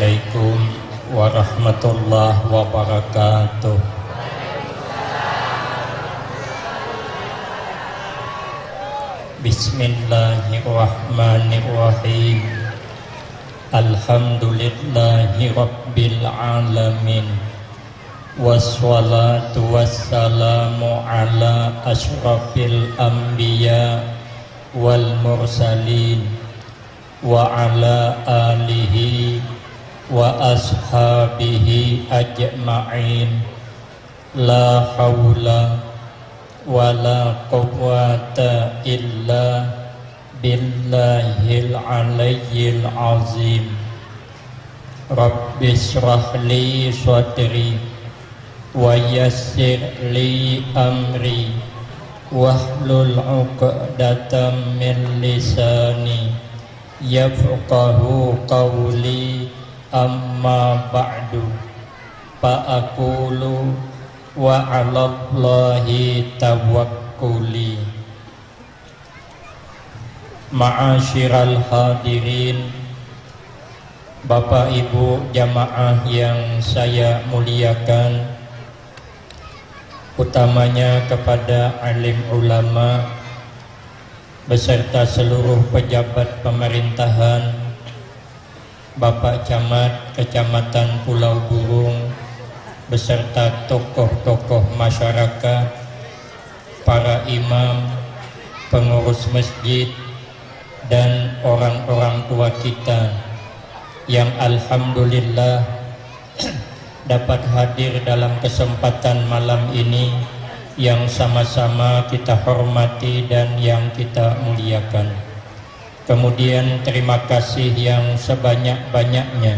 Assalamualaikum warahmatullahi wabarakatuh. Bismillahirrahmanirrahim. Alhamdulillahi rabbil alamin. Wassalatu wassalamu ala asyrafil anbiya wal mursalin wa ala alihi wa ashabihi ajma'in. La hawla wa la quwwata illa billahil aliyyil azim. Rabbi shrah li sadri wa yassir li amri wahlul 'uqdatam min lisani yafqahu qawli. Amma ba'du, fa'aqulu wa 'alallahi tawakkuli. Ma'asyiral hadirin, Bapak Ibu jamaah yang saya muliakan, utamanya kepada alim ulama beserta seluruh pejabat pemerintahan, Bapak Camat Kecamatan Pulau Burung beserta tokoh-tokoh masyarakat, para imam, pengurus masjid, dan orang-orang tua kita yang alhamdulillah dapat hadir dalam kesempatan malam ini yang sama-sama kita hormati dan yang kita muliakan. Kemudian terima kasih yang sebanyak-banyaknya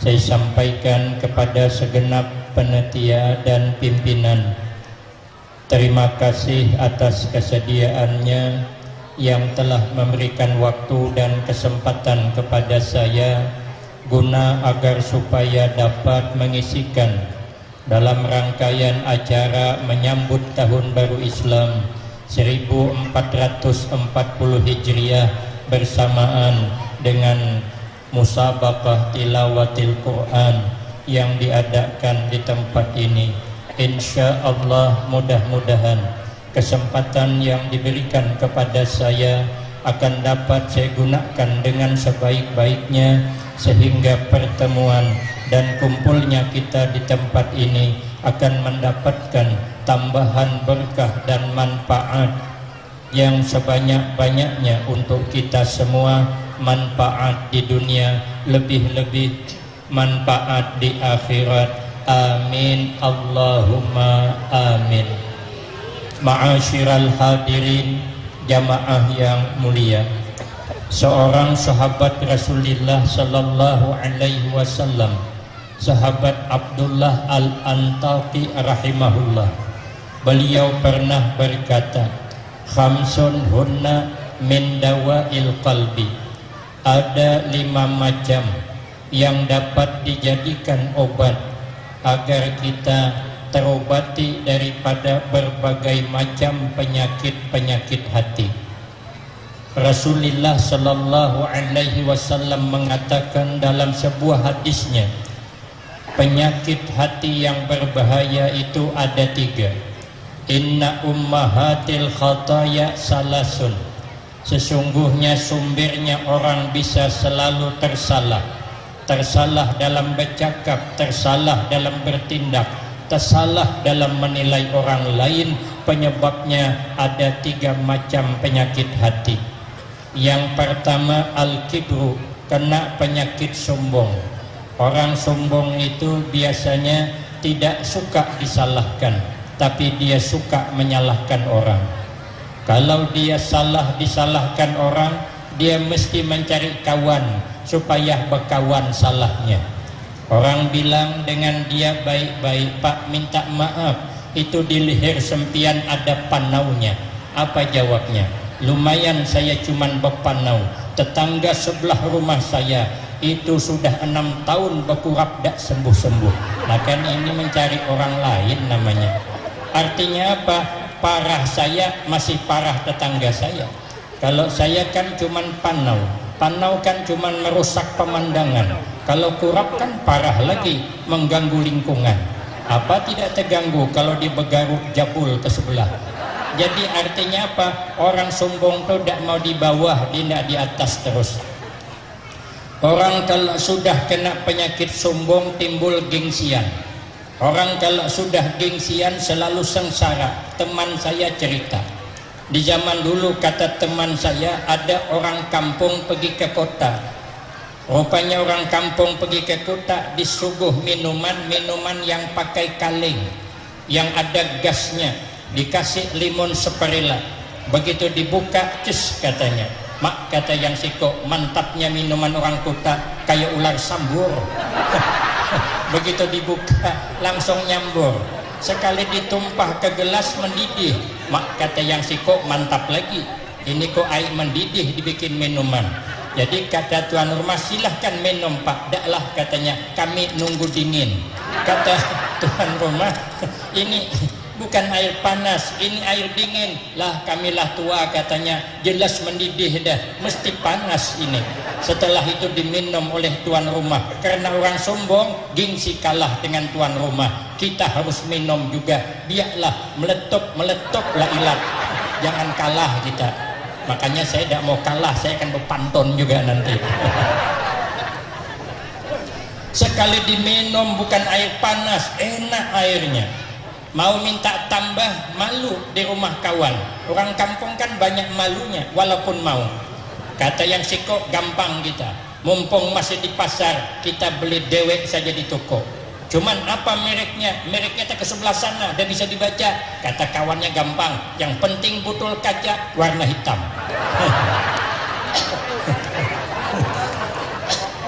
saya sampaikan kepada segenap panitia dan pimpinan. Terima kasih atas kesediaannya yang telah memberikan waktu dan kesempatan kepada saya guna agar supaya dapat mengisikan dalam rangkaian acara menyambut Tahun Baru Islam 1440 Hijriah bersamaan dengan musabaqah tilawatil Quran yang diadakan di tempat ini. Insya Allah mudah-mudahan kesempatan yang diberikan kepada saya akan dapat saya gunakan dengan sebaik-baiknya, sehingga pertemuan dan kumpulnya kita di tempat ini akan mendapatkan tambahan berkah dan manfaat yang sebanyak-banyaknya untuk kita semua, manfaat di dunia, lebih-lebih manfaat di akhirat. Amin Allahumma amin. Ma'asyiral hadirin jamaah yang mulia, seorang sahabat Rasulullah sallallahu alaihi wasallam, sahabat Abdullah al-Antaqi rahimahullah, beliau pernah berkata, khamsun hunna min dawa'il qalbi. Ada 5 macam yang dapat dijadikan obat agar kita terobati daripada berbagai macam penyakit-penyakit hati. Rasulullah sallallahu alaihi wasallam mengatakan dalam sebuah hadisnya, penyakit hati yang berbahaya itu ada 3. Inna ummahatil khataya salasun. Sesungguhnya sumbernya orang bisa selalu tersalah. Tersalah dalam bercakap, tersalah dalam bertindak, tersalah dalam menilai orang lain. Penyebabnya ada 3 macam penyakit hati. Yang pertama al-kibru, kena penyakit sombong. Orang sombong itu biasanya tidak suka disalahkan, tapi dia suka menyalahkan orang. Kalau dia salah disalahkan orang, dia mesti mencari kawan supaya berkawan salahnya. Orang bilang dengan dia baik-baik, Pak minta maaf, itu di leher sempian ada panaunya. Apa jawabnya? Lumayan saya cuman berpanau, tetangga sebelah rumah saya itu sudah 6 tahun berkurap tak sembuh-sembuh. Nah kan ini mencari orang lain namanya. Artinya apa? Parah saya masih parah tetangga saya. Kalau saya kan cuman panau kan cuman merusak pemandangan. Kalau kurap kan parah lagi, mengganggu lingkungan. Apa tidak terganggu kalau dibegaruk jabul ke sebelah? Jadi artinya apa? Orang sombong tuh tidak mau di bawah, dia tidak di atas terus. Orang kalau sudah kena penyakit sombong timbul gengsian. Orang kalau sudah gengsian selalu sengsara. Teman saya cerita, di zaman dulu kata teman saya, ada orang kampung pergi ke kota. Rupanya orang kampung pergi ke kota disuguh minuman yang pakai kaleng, yang ada gasnya, dikasih limun seperela. Begitu dibuka, cus katanya, mak kata yang siko, mantapnya minuman orang kota, kayak ular sambur. Begitu dibuka langsung nyambur, sekali ditumpah ke gelas mendidih. Mak kata yang siko, mantap lagi, ini kok air mendidih dibikin minuman. Jadi kata tuan rumah, silahkan minum pak. Daklah katanya, kami nunggu dingin. Kata tuan rumah, ini bukan air panas, ini air dingin. Lah kamilah tua katanya, jelas mendidih dah, mesti panas ini. Setelah itu diminum oleh tuan rumah. Karena orang sombong, gengsi kalah dengan tuan rumah. Kita harus minum juga, biarlah meletup-meletuplah ilat. Jangan kalah kita. Makanya saya tidak mau kalah, saya akan berpantun juga nanti. Sekali diminum bukan air panas, enak airnya. Mau minta tambah, malu di rumah kawan. Orang kampung kan banyak malunya, walaupun mau. Kata yang siko, gampang kita. Mumpung masih di pasar, kita beli dewek saja di toko. Cuman apa mereknya? Mereknya tak ke sebelah sana, dan bisa dibaca. Kata kawannya gampang, yang penting botol kaca warna hitam.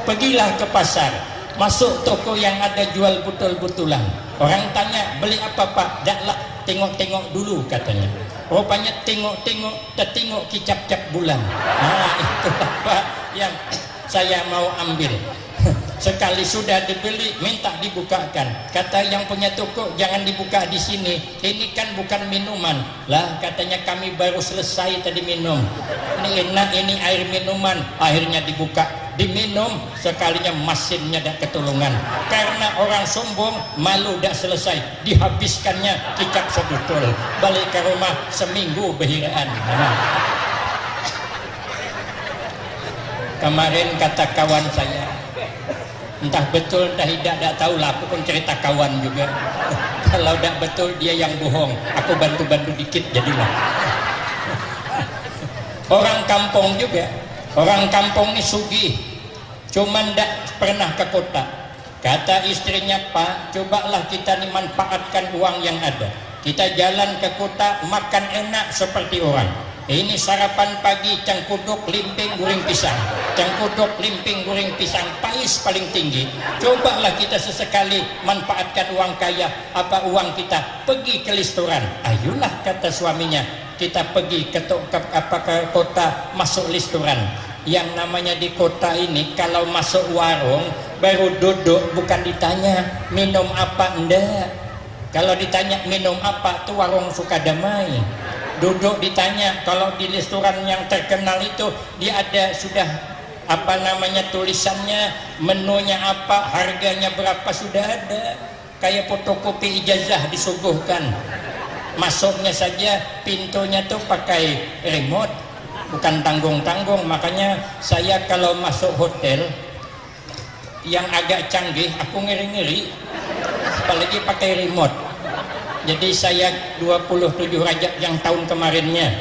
Pergilah ke pasar, masuk toko yang ada jual botol-botolan. Orang tanya, beli apa pak? Daklah, tengok-tengok dulu katanya. Rupanya tengok-tengok, tertengok kicap-cap bulan. Nah itu apa yang saya mau ambil. Sekali sudah dibeli, minta dibukakan. Kata yang punya toko, jangan dibuka di sini. Ini kan bukan minuman. Lah katanya, kami baru selesai tadi minum. Ini enak, ini air minuman. Akhirnya dibuka, diminum, sekalinya mesinnya dah ketulungan. Karena orang sombong, malu dah selesai, dihabiskannya kicap sebotol. Balik ke rumah seminggu berhiraan. Kemarin kata kawan saya, entah betul entah tidak tahu lah, aku pun cerita kawan juga. Kalau tidak betul dia yang bohong, aku bantu-bantu dikit jadilah. Orang kampung juga, orang kampung ini sugih, cuman tidak pernah ke kota. Kata istrinya, pak, cobalah kita nih manfaatkan uang yang ada. Kita jalan ke kota, makan enak seperti orang. Ini sarapan pagi, cangkuduk, limping, goreng pisang. Cangkuduk, limping, goreng pisang, pais paling tinggi. Cobalah kita sesekali manfaatkan uang kaya, apa uang kita, pergi ke restoran. Ayolah kata suaminya, kita pergi ke kota, masuk restoran. Yang namanya di kota ini, kalau masuk warung, baru duduk, bukan ditanya minum apa, enggak. Kalau ditanya minum apa, tuh warung Sukadamai. Duduk ditanya. Kalau di restoran yang terkenal itu, dia ada sudah apa namanya tulisannya, menunya apa, harganya berapa, sudah ada. Kayak fotokopi ijazah disuguhkan. Masuknya saja pintunya tuh pakai remote, bukan tanggung-tanggung. Makanya saya kalau masuk hotel yang agak canggih, aku ngeri-ngeri, apalagi pakai remote. Jadi saya 27 Rajab yang tahun kemarinnya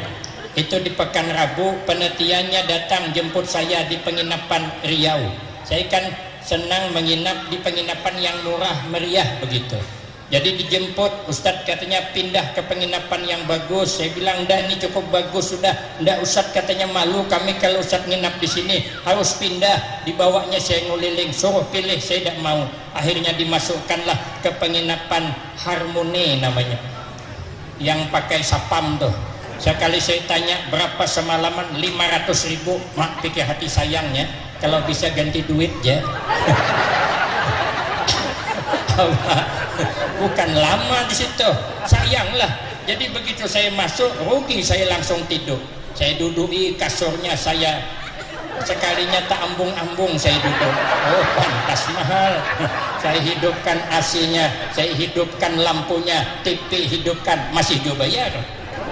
itu di Pekan Rabu, penelitiannya datang jemput saya di penginapan Riau. Saya kan senang menginap di penginapan yang murah meriah begitu. Jadi dijemput, Ustadz katanya pindah ke penginapan yang bagus. Saya bilang, enggak, ini cukup bagus sudah. Enggak, Ustadz katanya malu kami kalau Ustadz nginap di sini, harus pindah. Dibawanya saya nguliling, suruh pilih, saya tidak mau. Akhirnya dimasukkanlah ke penginapan Harmoni namanya, yang pakai sapam tuh. Sekali saya tanya berapa semalaman, 500.000. Mak, pikir hati sayangnya, kalau bisa ganti duit ya. Bukan lama di situ, sayanglah. Jadi begitu saya masuk, rugi saya langsung tidur. Saya duduki kasurnya, saya sekalinya tak ambung-ambung saya duduk. Oh, pantas mahal. Saya hidupkan AC-nya, saya hidupkan lampunya, TV hidupkan, masih juga bayar.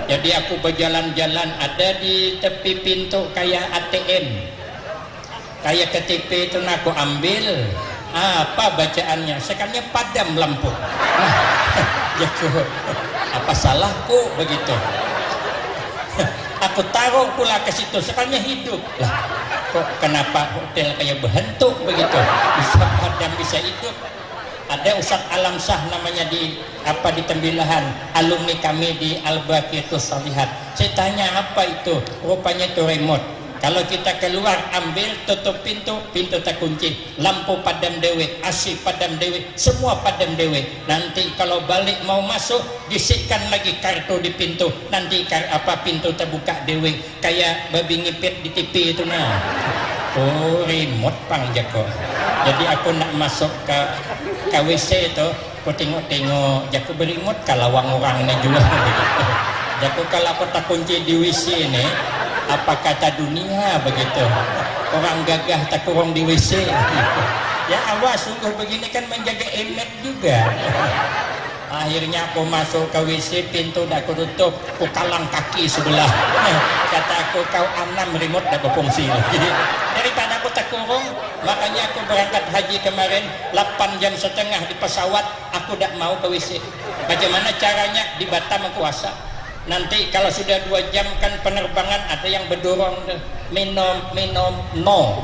Jadi aku berjalan-jalan, ada di tepi pintu kayak ATM, kayak KTP itu aku ambil. Apa bacaannya? Sekalinya padam lampu. Apa salahku begitu? Aku taruh pula ke situ, sekalinya hidup. Lah, kok kenapa hotel kayak berhantu begitu? Bisa padam, bisa hidup. Ada Ustaz Alam Shah namanya di Tembilahan, alumni kami di Al-Baqiyatus Shalihat. Saya tanya apa itu? Rupanya itu remote. Kalau kita keluar ambil, tutup pintu, pintu terkunci, lampu padam dewe, AC padam dewe, semua padam dewe. Nanti kalau balik mau masuk, bisikkan lagi kartu di pintu, nanti pintu terbuka dewe, kayak babi ngipit di TV itu nah. Oh, remote pang jako. Jadi aku nak masuk ke WC itu, aku tengok-tengok, jako berimut kalau orang-orangnya juga begitu. Jako kalau aku tak kunci di WC ini, apa kata dunia begitu, orang gagah tak kurang di WC. Ya awas, sungguh begini kan menjaga image juga. Akhirnya aku masuk ke WC, pintu dah aku tutup, aku kalang kaki sebelah. Kata aku, kau anam remote dah berfungsi lagi. Daripada aku tak kurung, makanya aku berangkat haji kemarin 8,5 jam di pesawat, aku tak mau ke WC. Bagaimana caranya? Di Batam aku puasa. Nanti kalau sudah 2 jam kan penerbangan, ada yang berdorong minum no.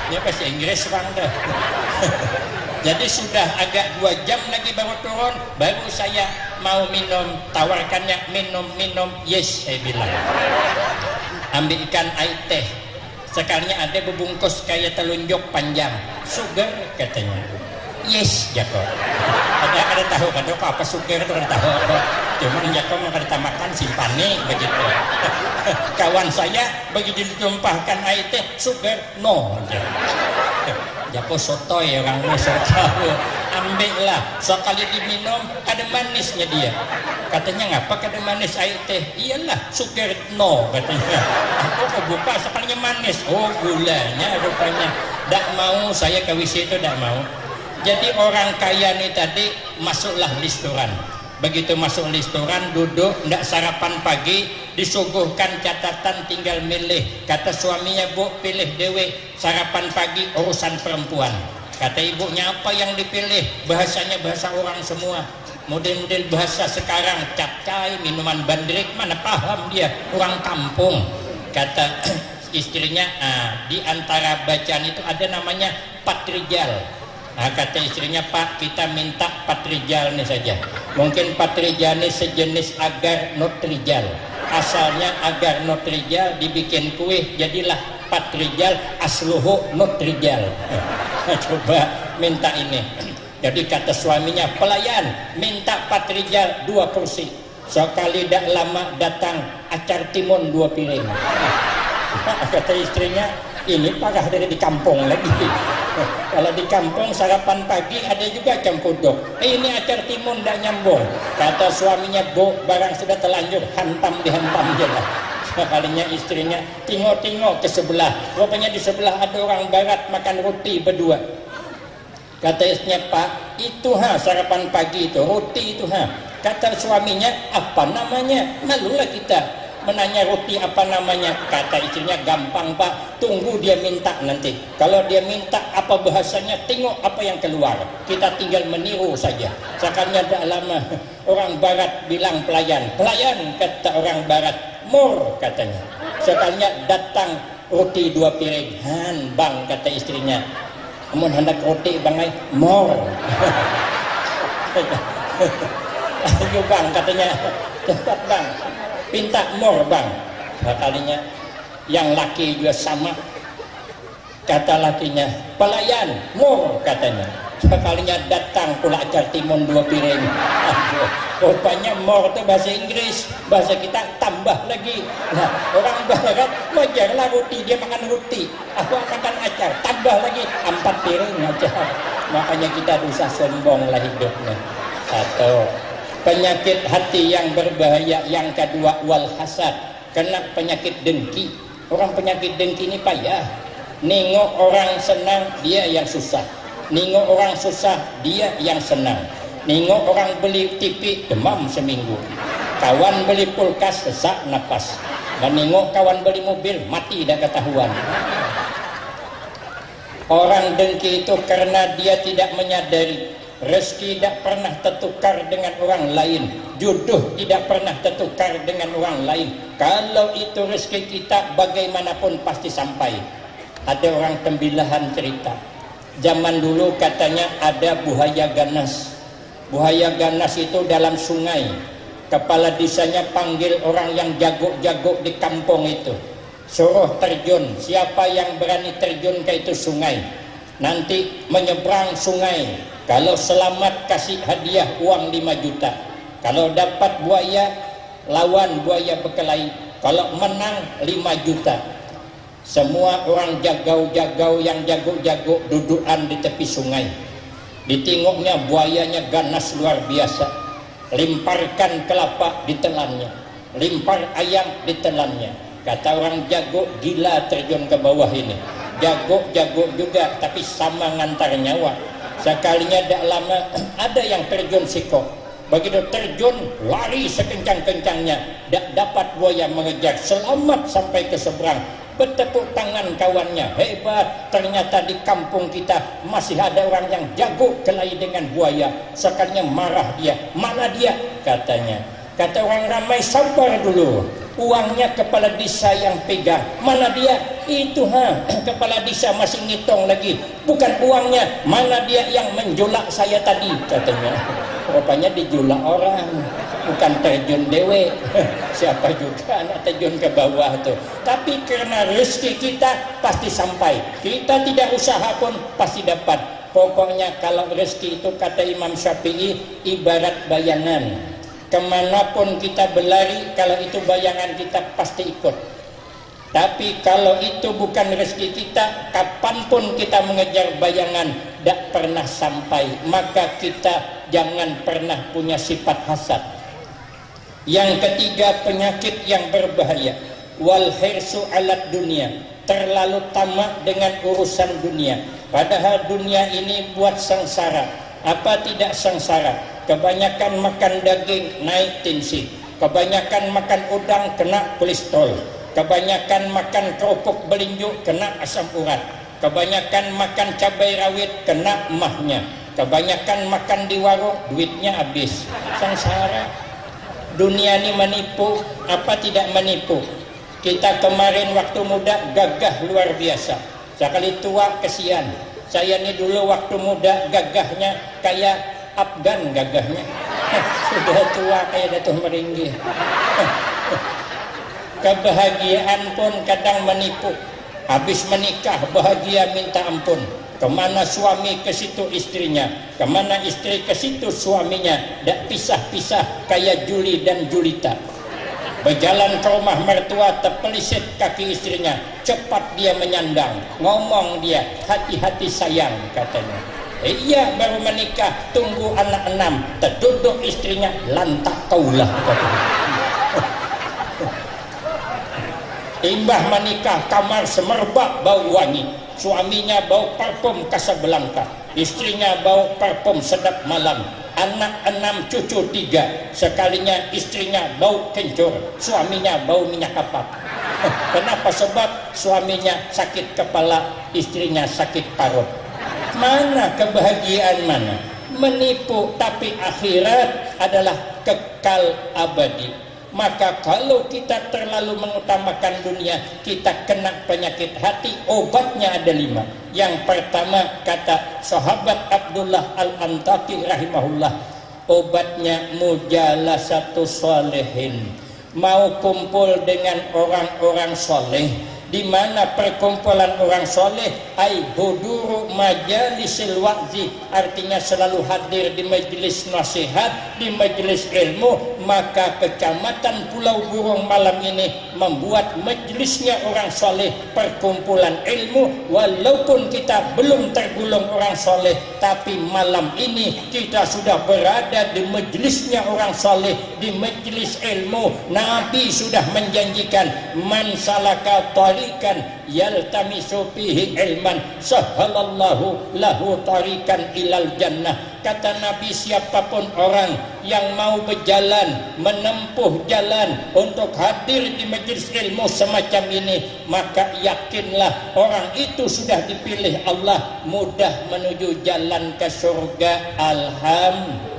Ini bahasa Inggris bang dah. Jadi sudah agak 2 jam lagi baru turun, baru saya mau minum, tawarkannya minum, yes saya bilang. Ambilkan air teh, sekalinya ada bebungkus kayak telunjuk panjang, sugar katanya. Yes, Jako. Ada tahu kan apa sugar itu ada tahu. Cuman Jako mau kita makan simpani begitu. Kawan saya begitu ditumpahkan air teh, sugar no. Jako sotoy orang sotoy. Ambillah, sekali diminum ada manisnya dia. Katanya ngapa ada manis air teh? Iyalah sugar no katanya. Aku buka sekalinya manis. Oh gulanya rupanya. Tak mau saya ke WC itu tak mau. Jadi orang kaya nih tadi masuklah restoran. Begitu masuk restoran, duduk, ndak sarapan pagi, disuguhkan catatan tinggal milih. Kata suaminya, bu pilih dewe, sarapan pagi urusan perempuan. Kata ibunya, apa yang dipilih? Bahasanya bahasa orang semua. Model-model bahasa sekarang, capcay, minuman bandrik, mana paham dia, orang kampung. Kata istrinya, di antara bacaan itu ada namanya patrijal. Kata istrinya, Pak kita minta patrijal nih saja. Mungkin patrijal ini sejenis agar notrijal. Asalnya agar notrijal dibikin kue, jadilah patrijal asluhu notrijal. Coba minta ini. Jadi kata suaminya, pelayan minta patrijal 2 kursi. Sekali dak lama datang acar timun 2 piring. Kata istrinya, ini parah dari di kampung lagi. Kalau di kampung sarapan pagi ada juga cempuduk. Ini acar timun tidak nyambung. Kata suaminya, bu barang sudah terlanjur, dihantam je lah. Sekalinya istrinya tengok-tengok ke sebelah. Rupanya di sebelah ada orang barat makan roti berdua. Kata istrinya, Pak itu sarapan pagi itu, roti itu Kata suaminya, apa namanya? Malulah kita menanya roti apa namanya. Kata istrinya, gampang Pak, tunggu dia minta nanti. Kalau dia minta apa bahasanya, tengok apa yang keluar, kita tinggal meniru saja. Sekarangnya tak lama orang barat bilang pelayan, kata orang barat, mur katanya. Sekarangnya datang roti 2 piring. Bang kata istrinya, amun hendak roti bang mur. Ayo bang katanya, cepat bang, pinta mor bang. Kalinya yang laki juga sama. Kata lakinya, pelayan mor katanya. Sekalinya datang pula acar timun 2 piring. Rupanya mor itu bahasa Inggris, bahasa kita tambah lagi. Nah, orang barat wajarlah roti, dia makan roti, aku makan acar, tambah lagi 4 piring acar. Makanya kita dosa sombong lah hidupnya. Satu, penyakit hati yang berbahaya. Yang kedua, wal hasad, kena penyakit dengki. Orang penyakit dengki ini payah. Nengok orang senang, dia yang susah. Nengok orang susah, dia yang senang. Nengok orang beli TV, demam seminggu. Kawan beli kulkas, sesak napas. Dan nengok kawan beli mobil, mati dah ketahuan. Orang dengki itu karena dia tidak menyadari rezeki tidak pernah tertukar dengan orang lain, jodoh tidak pernah tertukar dengan orang lain. Kalau itu rezeki kita, bagaimanapun pasti sampai. Ada orang Tembilahan cerita, zaman dulu katanya ada buaya ganas. Buaya ganas itu dalam sungai, kepala desanya panggil orang yang jago-jago di kampung itu, suruh terjun. Siapa yang berani terjun ke itu sungai, nanti menyeberang sungai, kalau selamat kasih hadiah uang 5 juta. Kalau dapat buaya, lawan buaya berkelahi. Kalau menang 5 juta. Semua orang jagau-jagau yang jago-jago dudukan di tepi sungai. Ditengoknya buayanya ganas luar biasa. Limparkan kelapa ditelannya, limpar ayam ditelannya. Kata orang jago, gila terjun ke bawah ini. Jago-jago juga, tapi sama ngantar nyawa. Sekalinya tidak lama ada yang terjun sikok. Begitu terjun, lari sekencang-kencangnya, tidak dapat buaya mengejar, selamat sampai ke seberang. Bertepuk tangan kawannya, hebat, ternyata di kampung kita masih ada orang yang jago kelahi dengan buaya. Sekalinya marah dia, mana dia katanya. Kata orang ramai, sabar dulu, uangnya kepala desa yang pegang. Mana dia? Itu kepala desa masih ngitung lagi, bukan uangnya. Mana dia yang menjolak saya tadi katanya. Rupanya dijolak orang, bukan terjun dewe. Siapa juga anak terjun ke bawah tuh. Tapi karena rezeki kita pasti sampai, kita tidak usaha pun pasti dapat. Pokoknya kalau rezeki itu, kata Imam Syafi'i, ibarat bayangan. Kemanapun kita berlari, kalau itu bayangan kita pasti ikut. Tapi kalau itu bukan rezeki kita, kapanpun kita mengejar bayangan, tidak pernah sampai. Maka kita jangan pernah punya sifat hasad. Yang ketiga, penyakit yang berbahaya, wal hirsu alat dunia, terlalu tamak dengan urusan dunia. Padahal dunia ini buat sengsara. Apa tidak sengsara? Kebanyakan makan daging naik tensi, kebanyakan makan udang kena kolesterol, kebanyakan makan kerupuk belinju kena asam urat, kebanyakan makan cabai rawit kena emahnya, kebanyakan makan di warung duitnya habis. Sengsara. Dunia ini menipu, apa tidak menipu? Kita kemarin waktu muda gagah luar biasa, sekali tua kesian. Saya ini dulu waktu muda gagahnya kayak Afgan gagahnya. Sudah tua kayak Datuk Meringgi. Kebahagiaan pun kadang menipu. Habis menikah bahagia minta ampun. Kemana suami ke situ istrinya, kemana istri ke situ suaminya. Tak pisah-pisah kayak Juli dan Julita. Berjalan ke rumah mertua, terpelisit kaki istrinya, cepat dia menyandang. Ngomong dia, hati-hati sayang katanya. Iya baru menikah, tunggu anak 6, terduduk istrinya, lantak kaulah katanya. Imbah menikah, kamar semerbak bau wangi. Suaminya bau parfum Casablanca, istrinya bau parfum sedap malam. Anak 6, cucu 3, sekalinya istrinya bau kencur, suaminya bau minyak kapak. Kenapa? Sebab suaminya sakit kepala, istrinya sakit parut. Mana kebahagiaan mana? Menipu, tapi akhirat adalah kekal abadi. Maka kalau kita terlalu mengutamakan dunia, kita kena penyakit hati. Obatnya ada 5. Yang pertama, kata sahabat Abdullah Al-Antaqi rahimahullah, obatnya mujalasatu sholihin. Mau kumpul dengan orang-orang soleh. Di mana perkumpulan orang soleh, ai huduru majalisil wa'zi, artinya selalu hadir di majelis nasihat, di majelis ilmu, maka Kecamatan Pulau Burung malam ini membuat majelisnya orang soleh, perkumpulan ilmu. Walaupun kita belum tergolong orang soleh, tapi malam ini kita sudah berada di majelisnya orang soleh, di majelis ilmu. Nabi sudah menjanjikan, man salaka tarikan yaltamisu fihi ilman sahhalallahu lahu tarikan ilal jannah. Kata Nabi, siapapun orang yang mau berjalan, menempuh jalan untuk hadir di majelis ilmu semacam ini, maka yakinlah orang itu sudah dipilih Allah, mudah menuju jalan ke surga. Alhamdulillah.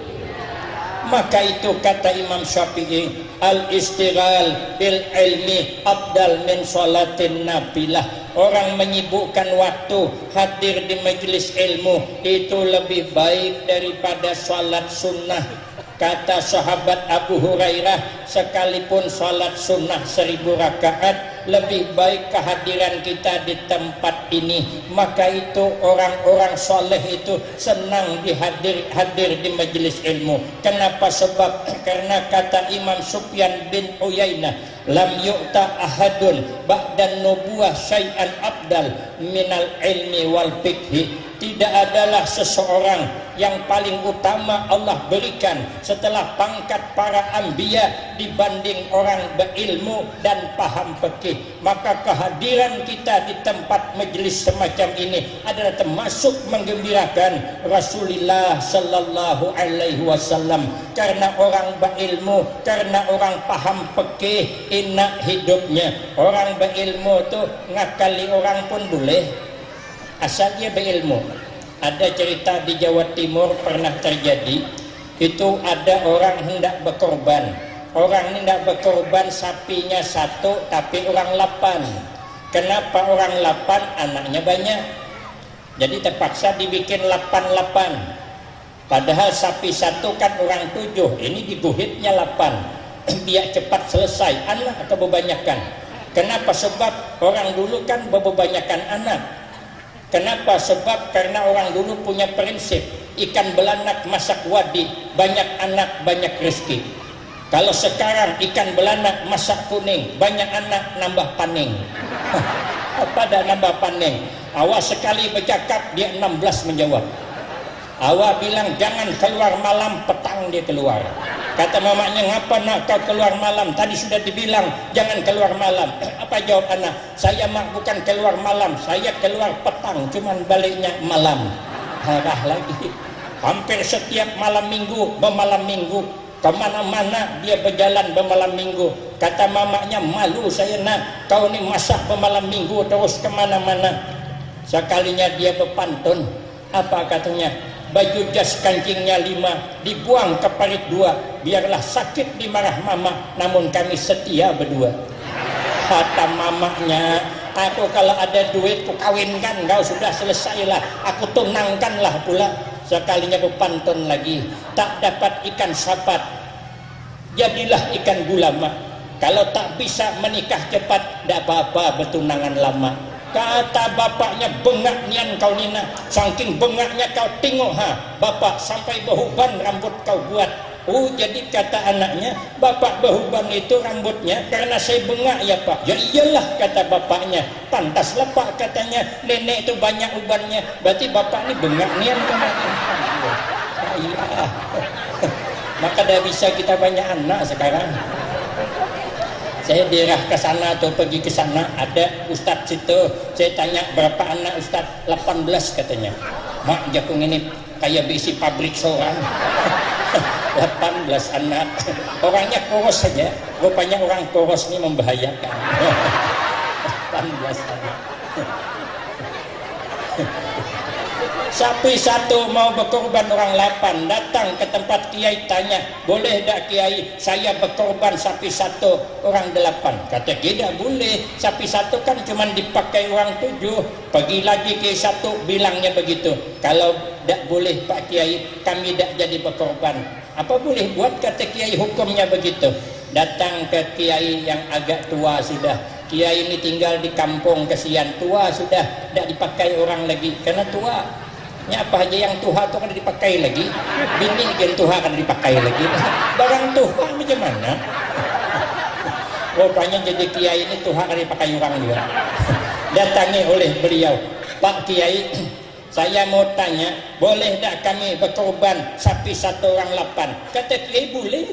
Maka itu kata Imam Syafi'i, al-istighal bil ilmi afdal min sholatin nabilah. Orang menyibukkan waktu hadir di majelis ilmu itu lebih baik daripada sholat sunnah. Kata sahabat Abu Hurairah, sekalipun sholat sunnah 1000 rakaat, lebih baik kehadiran kita di tempat ini. Maka itu orang-orang soleh itu senang hadir di majelis ilmu. Kenapa? Sebab karena kata Imam Sufyan bin Uyainah, lam yu'ta ahadun ba'dan nubuwah syai'an abdal minal ilmi wal fiqhi. Tidak adalah seseorang yang paling utama Allah berikan setelah pangkat para anbiya dibanding orang berilmu dan paham fikih. Maka kehadiran kita di tempat majelis semacam ini adalah termasuk menggembirakan Rasulullah sallallahu alaihi wasallam. Karena orang berilmu, karena orang paham fikih, enak hidupnya. Orang berilmu tuh ngakali orang pun boleh, asal dia berilmu. Ada cerita di Jawa Timur pernah terjadi, itu ada orang hendak berkorban. Orang hendak berkorban sapinya 1 tapi orang 8. Kenapa orang 8? Anaknya banyak, jadi terpaksa dibikin 8. Padahal sapi 1 kan orang 7, ini diguhitnya 8 biar cepat selesai. Anak atau kebanyakan. Kenapa? Sebab orang dulu kan berbanyakan anak. Kenapa? Sebab karena orang dulu punya prinsip, ikan belanak masak wadi, banyak anak banyak rezeki. Kalau sekarang ikan belanak masak kuning, banyak anak nambah paning. Apa dah nambah paning? Awak sekali bercakap, dia 16 menjawab. Awak bilang jangan keluar malam, petang dia keluar. Kata mamanya, ngapa nak kau keluar malam? Tadi sudah dibilang jangan keluar malam. Apa jawab anak? Saya mak bukan keluar malam, saya keluar petang, cuman baliknya malam. Harah lagi. Hampir setiap malam minggu, bermalam minggu, kemana-mana dia berjalan bermalam minggu. Kata mamanya, malu saya nak, kau ni masak bermalam minggu terus kemana-mana. Sekalinya dia berpantun, apa katanya? Baju jas kancingnya 5 dibuang ke parit 2, biarlah sakit dimarah mama, namun kami setia berdua. Kata mamanya, aku kalau ada duit ku kawinkan kau, sudah selesailah, aku tunangkanlah pula. Sekalinya berpantun lagi, tak dapat ikan sapat jadilah ikan gulama. Kalau tak bisa menikah cepat, tidak apa-apa bertunangan lama. Kata bapaknya, bengak nian kau nina, saking bengaknya kau tengok bapak sampai behuban rambut kau buat. Oh, jadi kata anaknya, bapak behuban itu rambutnya karena saya bengak ya pak. Ya iyalah kata bapaknya, pantaslah pak katanya, nenek itu banyak ubannya, berarti bapak ini bengak nian kena. Iya. Maka dah bisa kita banyak anak sekarang. Saya daerah ke sana atau pergi ke sana, ada ustadz situ, saya tanya berapa anak ustadz? 18 katanya. Mak jakung ini kayak bisi pabrik seorang. 18 anak. Orangnya poros saja, rupanya orang poros ini membahayakan. 18 anak. Sapi 1 mau berkorban orang 8, datang ke tempat kiai, tanya, boleh tak kiai saya berkorban sapi 1 orang 8? Kata tidak boleh, sapi 1 kan cuma dipakai orang 7. Pergi lagi kiai 1 bilangnya begitu, kalau tak boleh pak kiai, kami tak jadi berkorban. Apa boleh buat, kata kiai, hukumnya begitu. Datang ke kiai yang agak tua sudah. Kiai ini tinggal di kampung, kesian, tua sudah, tak dipakai orang lagi karena tua. Nya apa aja yang tuha tuh kan dipakai lagi, bini yang tuha kan dipakai lagi, barang tuha macam mana? Rupanya jadi kiai ini tuha kan dipakai orang juga. Datangi oleh beliau, Pak Kiai, saya mau tanya, boleh tak kami berkorban sapi 1 orang 8? Kata Kiai boleh.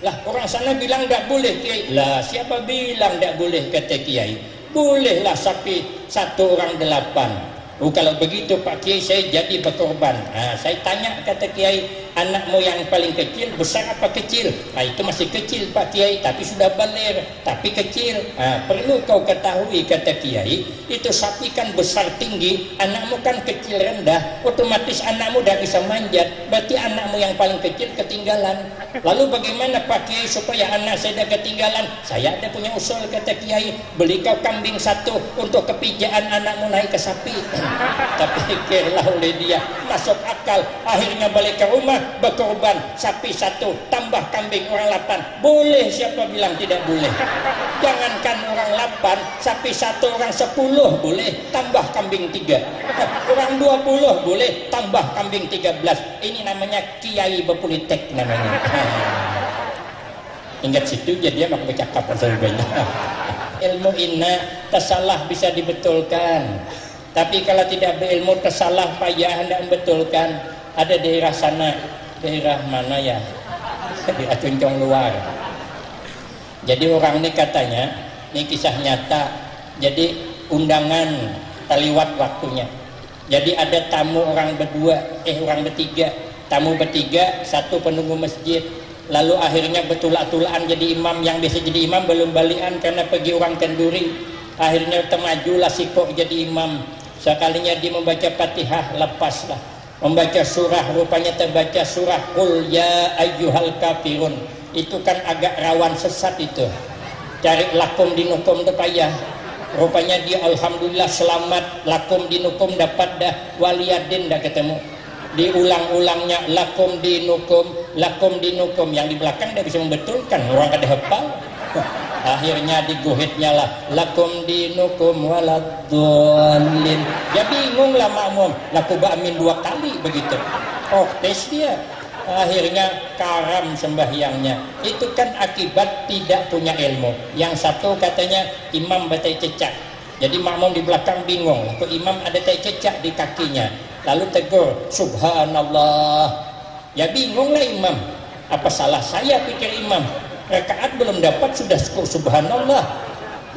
Lah orang sana bilang tak boleh Kiai. Lah siapa bilang tak boleh, kata Kiai. Bolehlah sapi 1 orang 8. Oh kalau begitu Pak Kiai saya jadi berkorban. Saya tanya, kata Kiai, anakmu yang paling kecil besar apa kecil? Itu masih kecil Pak Kiai, tapi sudah balir, tapi kecil. Perlu kau ketahui, kata Kiai, itu sapi kan besar tinggi, anakmu kan kecil rendah, otomatis anakmu dah bisa manjat, berarti anakmu yang paling kecil ketinggalan. Lalu bagaimana Pak Kiai supaya anak saya dah ketinggalan? Saya ada punya usul, kata Kiai, beli kau kambing 1 untuk kepijaan anakmu naik ke sapi. Tapi pikirlah oleh dia, masuk akal. Akhirnya balik ke rumah berkorban sapi 1 tambah kambing orang 8. Boleh, siapa bilang tidak boleh? Jangankan orang 8, sapi 1 orang 10 boleh, tambah kambing 3. Orang 20 boleh, tambah kambing 13. Ini namanya kiai berpolitik namanya. Ingat situ jadi dia mau bercakap sebenarnya. Ilmu inna tersalah bisa dibetulkan. Tapi kalau tidak berilmu tersalah payah hendak membetulkan. Ada daerah sana, daerah mana ya? Di Acuncong luar. Jadi orang ini katanya, ini kisah nyata. Jadi undangan terliwat waktunya. Jadi ada tamu orang orang bertiga. Tamu bertiga, 1 penunggu masjid. Lalu akhirnya betul-tulaan jadi imam. Yang biasa jadi imam belum balian karena pergi orang kenduri. Akhirnya termajulah si kok jadi imam. Sekalinya dia membaca Fatihah, lepaslah membaca surah, rupanya terbaca surah Qul ya ayyuhal kafirun. Itu kan agak rawan sesat itu, cari lakum dinukum itu payah. Rupanya dia alhamdulillah selamat, lakum dinukum dapat dah, waliyadin dah ketemu. Diulang-ulangnya lakum dinukum, yang di belakang dah bisa membetulkan, orang kada hafal. Akhirnya diguhitnya lah lakum dinukum waladhdallin. Dia bingung lah makmum, laku ba'min 2 kali begitu. Tes dia. Akhirnya karam sembahyangnya. Itu kan akibat tidak punya ilmu. Yang satu katanya imam batai cecak. Jadi makmum di belakang bingung, laku imam ada tai cecak di kakinya. Lalu tegur, subhanallah. Ya bingung lah imam. Apa salah saya, pikir imam. Rakaat belum dapat sudah subhanallah,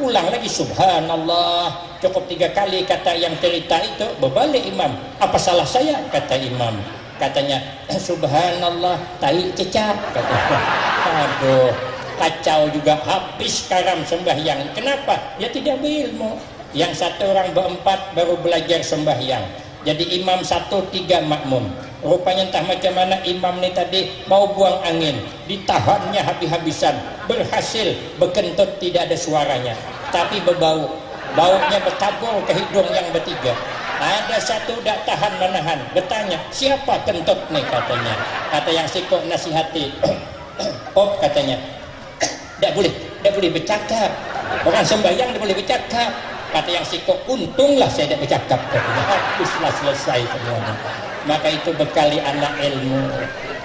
ulang lagi subhanallah, cukup 3 kali. Kata yang cerita itu, berbalik imam, apa salah saya, kata imam. Katanya subhanallah tai cecak, katanya. Aduh, kacau juga, habis karam sembahyang. Kenapa? Ya tidak berilmu. Yang 1 orang berempat baru belajar sembahyang. Jadi imam 1, 3 makmum. Rupanya entah macam mana imam ni tadi mau buang angin, ditahannya habis-habisan, berhasil berkentut tidak ada suaranya, tapi berbau, baunya bertabur ke hidung yang bertiga. Ada 1 tak tahan menahan, bertanya siapa kentut nih, katanya. Kata yang sikok nasihati, oh katanya, tak boleh bercakap, orang sembahyang tak boleh bercakap. Kata yang sikok, untunglah saya tak bercakap, katanya. Habislah, selesai semuanya. Maka itu bekali anak ilmu,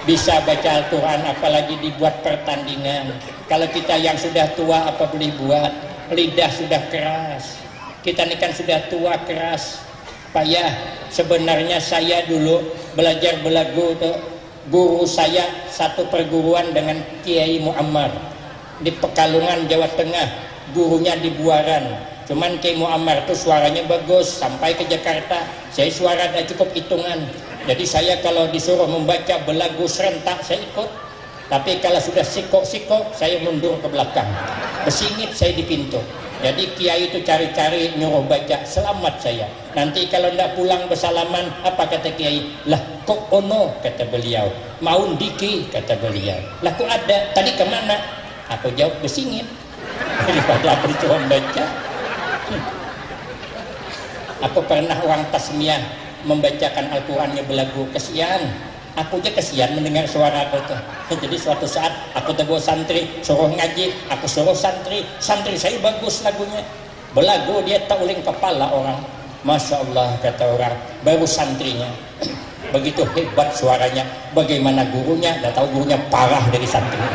bisa baca Al-Quran, apalagi dibuat pertandingan. Kalau kita yang sudah tua apa boleh buat, lidah sudah keras, kita ini kan sudah tua keras, payah. Sebenarnya saya dulu belajar belagu tuh, guru saya 1 perguruan dengan Kiai Muammar di Pekalongan, Jawa Tengah, gurunya di Buaran. Cuman Kiai Muammar itu suaranya bagus, sampai ke Jakarta saya suara tak cukup hitungan. Jadi saya kalau disuruh membaca belagu serentak saya ikut, tapi kalau sudah sikok-sikok saya mundur ke belakang, bersingit saya di pintu. Jadi kiai itu cari-cari nyuruh baca, selamat saya. Nanti kalau tidak pulang bersalaman, apa kata kiai? Lah kok ono, kata beliau. Maun diki, kata beliau. Lah kok ada, tadi kemana? Aku jawab bersingit. Daripada aku disuruh baca. Aku pernah orang tasmiyah membacakan Al-Qurannya belagu, kesian. Aku aja kesian mendengar suara aku tuh. Jadi suatu saat aku tegur santri, suruh ngaji, aku suruh santri saya bagus lagunya. Belagu dia tak uling kepala orang. Masya Allah, kata orang, baru santrinya begitu hebat suaranya, bagaimana gurunya? Dah tahu gurunya parah dari santrinya.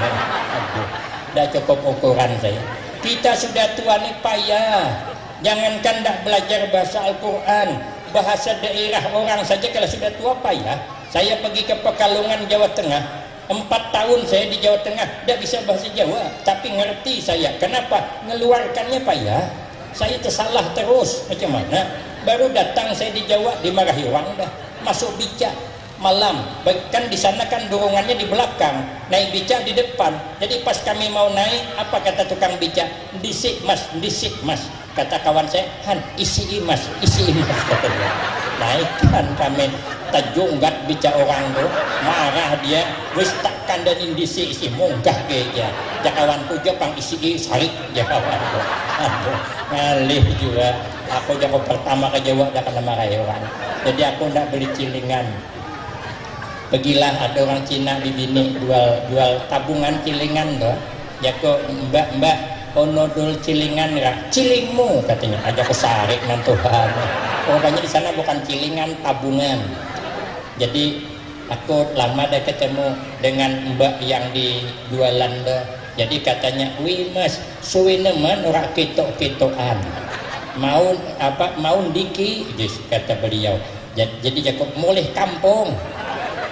Aduh, dah cukup ukuran saya. Kita sudah tua nih payah. Jangankan dah belajar bahasa Al-Quran, bahasa daerah orang saja kalau sudah tua payah. Saya pergi ke Pekalongan, Jawa Tengah, 4 tahun saya di Jawa Tengah, tidak bisa bahasa Jawa, tapi ngerti saya. Kenapa? Ngeluarkannya payah. Saya tersalah terus, macam mana? Baru datang saya di Jawa, dimarahi orang dah. Masuk beca malam, bahkan di sana kan dorongannya di belakang, naik beca di depan. Jadi pas kami mau naik, apa kata tukang beca? Disik mas, kata kawan saya, Han, isi mas, kata dia. Naikkan kami, tajunggat beca orang tu, marah dia, wis tak kandanin disik isi, munggah ke dia. Jakawanku Jepang isi sarik jakawanku. Aduh, ngalih juga. Aku jago pertama ke Jawa dah kena marahi orang. Jadi aku nak beli cilingan. Pergilah ada orang Cina di bini jual tabungan cilingan doh. Jako mbak onodul cilingan ya. Cilingmu katanya. Aja aku sarik nan Tuhan. Pokoknya di sana bukan cilingan, tabungan. Jadi aku lama dah ketemu dengan mbak yang di jualan doh. Jadi katanya, "Wih mas, suwineman ora ketok-ketokan. Mau apa? Mau diki," kata beliau. Jadi Jakob mulih kampung.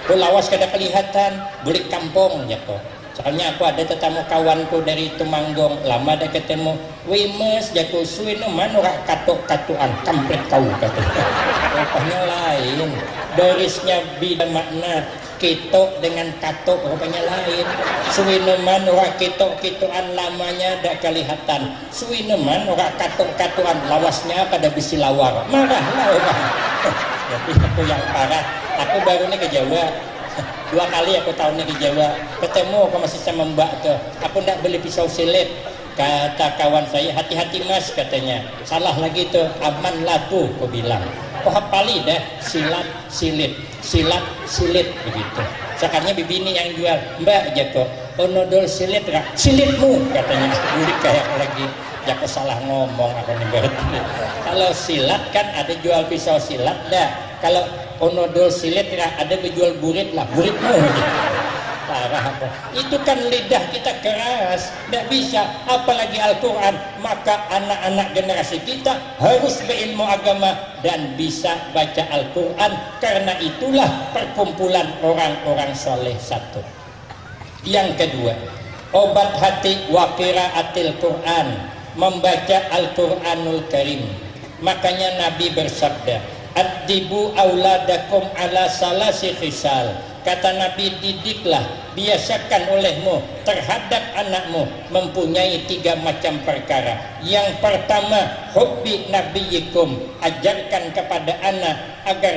Aku lawas kada kelihatan, beli kampung Jakob. Soalnya aku ada tetamu kawanku dari Tumanggong, lama dah ketemu. "Wih mas, Jakob suwin man ora katok-katuan, kampret kau," kata. Rupanya lain. Dorisnya beda makna. Ketok dengan katok rupanya lain. Suwineman ora ketok-ketokan lamanya dak kelihatan. Suwineman ora katok-katokan lawasnya pada bisi lawar. Marahlah orang. Jadi aku yang parah. Aku baru nih ke Jawa. 2 kali aku tahun nih ke Jawa. Ketemu aku masih sama mbak tuh. Aku ndak beli pisau silet. Kata kawan saya, "Hati-hati mas," katanya. "Salah lagi tuh, aman labu," aku bilang. "Oh hafali dah, silat silit begitu." Sekarangnya bibini yang jual, "Mbak Jako, onodol silit gak?" "Silitmu," katanya. Bulik kayak lagi. Jako salah ngomong aku nih berarti. Kalau silat kan ada jual pisau silat dah. Kalau onodol silit gak ada jual burit lah, buritmu. Parah apa? Itu kan lidah kita keras, tidak bisa, apalagi Al-Quran. Maka anak-anak generasi kita harus berilmu agama dan bisa baca Al-Quran. Karena itulah perkumpulan orang-orang soleh satu. Yang kedua, obat hati wa qiraatil Quran, membaca Al-Quranul Karim. Makanya Nabi bersabda, "Addibu auladakum ala salasi khisal." Kata Nabi, didiklah, biasakan olehmu terhadap anakmu mempunyai 3 macam perkara. Yang pertama, hubbi nabiyikum, ajarkan kepada anak agar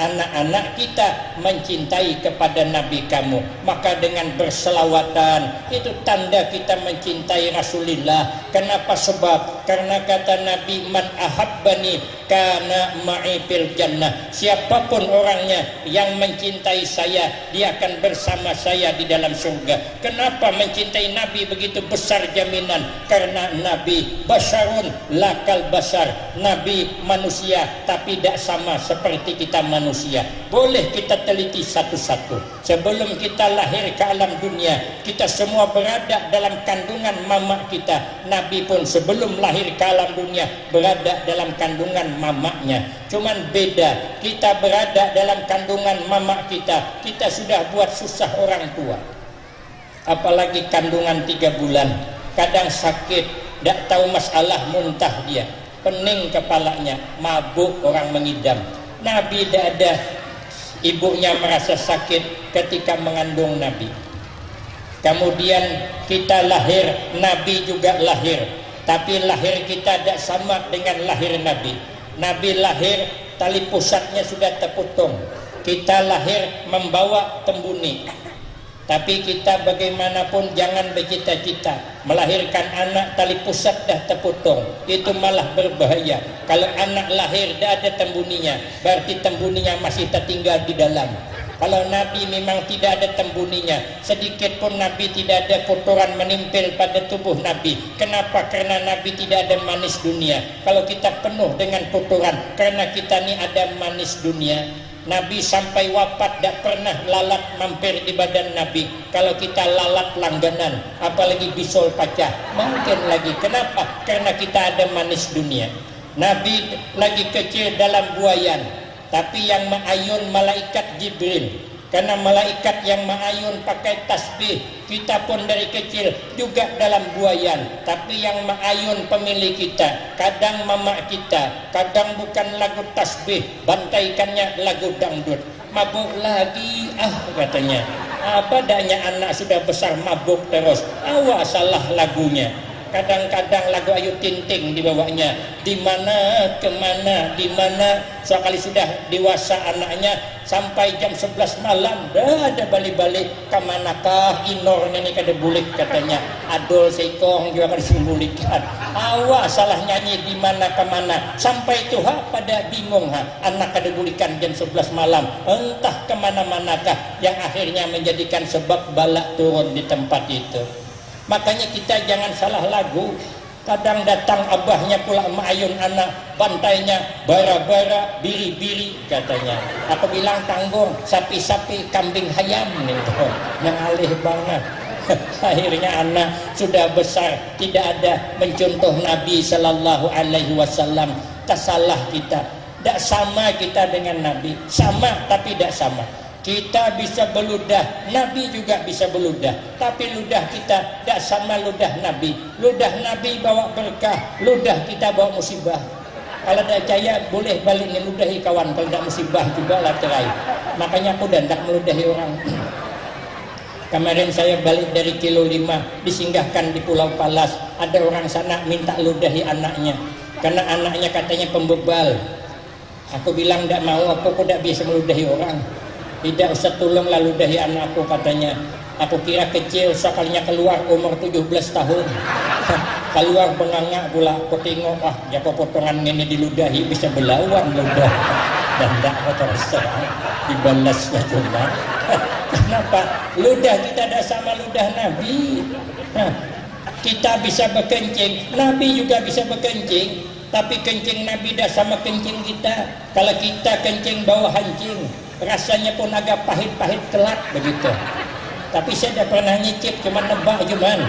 anak-anak kita mencintai kepada Nabi kamu. Maka dengan berselawatan itu tanda kita mencintai Rasulullah. Kenapa? Sebab karena kata Nabi, "Man ahabbani kana ma'i fil jannah." Siapapun orangnya yang mencintai saya, dia akan bersama saya di dalam surga. Kenapa mencintai Nabi begitu besar jaminan? Karena Nabi basyarun lakal basar. Nabi manusia tapi tidak sama seperti kita manusia. Boleh kita teliti satu-satu. Sebelum kita lahir ke alam dunia, kita semua berada dalam kandungan mama kita. Nabi pun sebelum lahir ke alam dunia berada dalam kandungan mamanya. Cuman beda, kita berada dalam kandungan mama kita, kita sudah buat susah orang tua. Apalagi kandungan 3 bulan, kadang sakit, tidak tahu masalah, muntah dia, pening kepalanya, mabuk, orang mengidam. Nabi tidak ada, ibunya merasa sakit ketika mengandung Nabi. Kemudian kita lahir, Nabi juga lahir, tapi lahir kita tidak sama dengan lahir Nabi. Nabi lahir tali pusatnya sudah terputung, kita lahir membawa tembuni. Tapi kita bagaimanapun jangan bercita-cita melahirkan anak tali pusat dah terputung, itu malah berbahaya. Kalau anak lahir dah ada tembuninya, berarti tembuninya masih tertinggal di dalam. Kalau Nabi memang tidak ada tembuninya, sedikit pun Nabi tidak ada kotoran menempel pada tubuh Nabi. Kenapa? Karena Nabi tidak ada manis dunia. Kalau kita penuh dengan kotoran, karena kita ni ada manis dunia. Nabi sampai wafat tidak pernah lalat mampir di badan Nabi. Kalau kita lalat langganan, apalagi bisul pacah, mungkin lagi. Kenapa? Karena kita ada manis dunia. Nabi lagi kecil dalam buayan, tapi yang ma'ayun malaikat Jibril. Karena malaikat yang ma'ayun pakai tasbih. Kita pun dari kecil juga dalam buayan, tapi yang ma'ayun pemilik kita. Kadang mama kita, kadang bukan lagu tasbih, bantaikannya lagu dangdut. Mabuk lagi katanya. Apa danya anak sudah besar mabuk terus. Awas salah lagunya. Kadang-kadang lagu Ayu Ting Ting dibawanya, di mana kemana, di mana. Sekali sudah dewasa anaknya, sampai jam 11 malam dah ada balik-balik. Kemanakah Inor ini kada bulik katanya. Adol Seikong juga kada simbulikan. Awas salah nyanyi di mana kemana. Sampai itu pada bingung anak kada bulikan jam 11 malam. Entah kemana-manakah yang akhirnya menjadikan sebab balak turun di tempat itu. Makanya kita jangan salah lagu. Kadang datang abahnya pula ma'ayun anak, bantainya bara-bara, biri-biri katanya. Aku bilang tanggung, sapi-sapi, kambing hayam gitu. Yang alih banget. Akhirnya anak sudah besar, tidak ada mencontoh Nabi Sallallahu Alaihi Wasallam. Tak salah kita. Tak sama kita dengan Nabi. Sama tapi tak sama. Kita bisa beludah, Nabi juga bisa beludah. Tapi ludah kita tidak sama ludah Nabi. Ludah Nabi bawa berkah, ludah kita bawa musibah. Kalau tidak percaya boleh balik meludahi kawan. Kalau tidak musibah juga lah cerai. Makanya aku tidak meludahi orang. Kemarin saya balik dari kilo 5, disinggahkan di Pulau Palas. Ada orang sana minta ludahi anaknya, karena anaknya katanya pembebal. Aku bilang tidak mau, aku tidak bisa meludahi orang. Tidak usah tolong lalu dahi anakku katanya. Aku kira kecil, sekalinya keluar umur 17 tahun. Keluar bengangak pula. Aku tengok, jika potongan ini diludahi bisa belawan ludah. Dan tak terserah dibalasnya cuma. Kenapa? Ludah kita tidak sama ludah Nabi. Kita bisa berkencing, Nabi juga bisa berkencing. Tapi kencing Nabi dah sama kencing kita. Kalau kita kencing bawa hancing, rasanya pun agak pahit-pahit kelak begitu. Tapi saya dah pernah nyicip, cuma nebak cuman.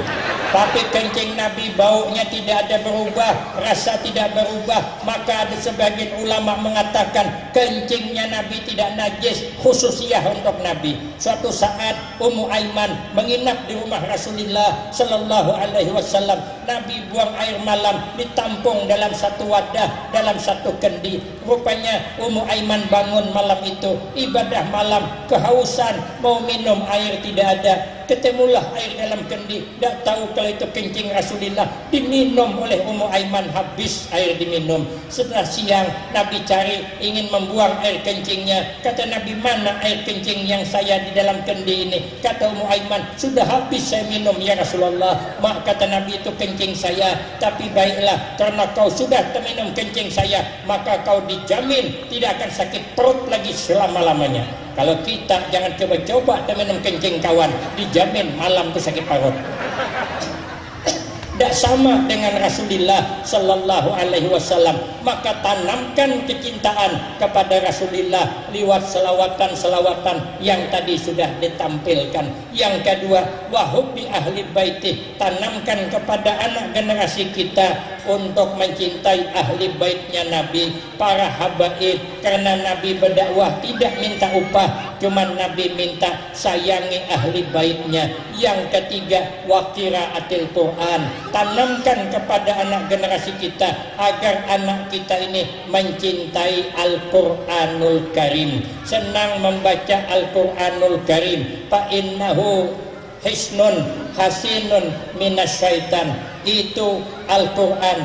Tapi kencing Nabi baunya tidak ada berubah, rasa tidak berubah. Maka ada sebagian ulama mengatakan kencingnya Nabi tidak najis, khususiyah untuk Nabi. Suatu saat Ummu Aiman menginap di rumah Rasulullah Sallallahu Alaihi Wasallam. Nabi buang air malam ditampung dalam satu wadah, dalam satu kendi. Rupanya Ummu Aiman bangun malam itu ibadah malam, kehausan, mau minum air tidak ada. Ketemulah air dalam kendi, tak tahu kalau itu kencing Rasulullah. Diminum oleh Ummu Aiman, habis air diminum. Setelah siang Nabi cari, ingin membuang air kencingnya. Kata Nabi, mana air kencing yang saya di dalam kendi ini? Kata Ummu Aiman, sudah habis saya minum ya Rasulullah. Mak, kata Nabi, itu kencing saya. Tapi baiklah, karena kau sudah terminum kencing saya, maka kau dijamin tidak akan sakit perut lagi selama-lamanya. Kalau kita jangan coba-coba minum kencing kawan, dijamin malam itu sakit perut. Tidak sama dengan Rasulullah Sallallahu Alaihi Wasallam. Maka tanamkan kecintaan kepada Rasulullah lewat selawatan-selawatan yang tadi sudah ditampilkan. Yang kedua, wahubbi ahli baitih, tanamkan kepada anak generasi kita untuk mencintai ahli baitnya Nabi, para habaib. Karena Nabi berdakwah tidak minta upah, cuman Nabi minta sayangi ahli baitnya. Yang ketiga, waqiraatil Quran, tanamkan kepada anak generasi kita agar anak kita ini mencintai Al-Quranul Karim, senang membaca Al-Quranul Karim. Fa innahu hisnun hasinun minasyaitan. Itu Al-Quran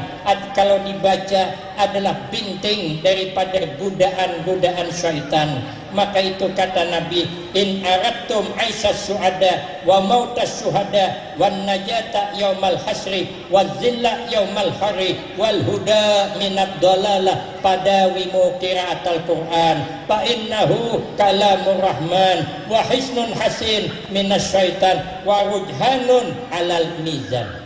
kalau dibaca adalah binting daripada godaan-godaan syaitan. Maka itu kata Nabi, in aradtum aisas suada wa mautas syuhada wan najata yaumal hasri wal zilla yaumal hari wal huda minad dalalah padawimu qiraatal Quran fa innahu kalamur rahman wa hisnun hasin minas syaitan wa rujhanun alal mizan.